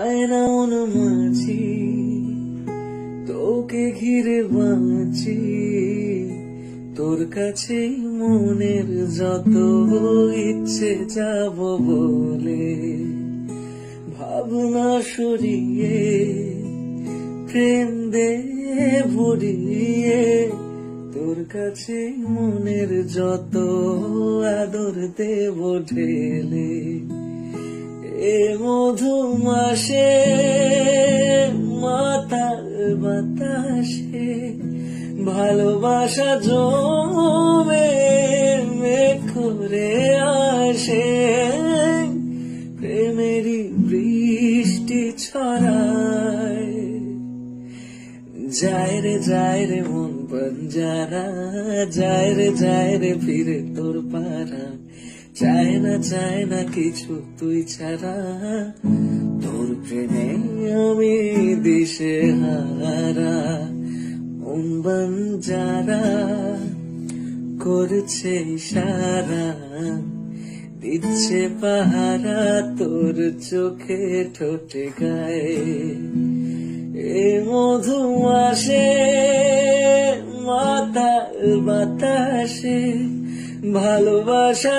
আয়না মন মাঝি তোকে ঘিরে বাঁচি, তোর কাছে মনের যত ইচ্ছে যাব বলে, ভাবনা সরিয়ে প্রেম দে ভরিয়ে, তোর কাছে মনের যত আদর দেব ঢেলে। এ মধু মাসে মাতাল বাতাসে ভালোবাসা জমে মেঘ করে আসে, প্রেমেরই বৃষ্টি ছড়ায়। যায় রে মন বঞ্জারা, যায় রে ফিরে তোর পাড়া, চায় না কিছু তুই ছাড়া, তোর প্রেমে আমি দিশে হারা। মন বঞ্জারা করছে ইশারা, দিচ্ছে পাহারা তোর চোখে ঠোঁটে গায়ে। এ মধু মাসে মাতাল বাতাসে ভালোবাসা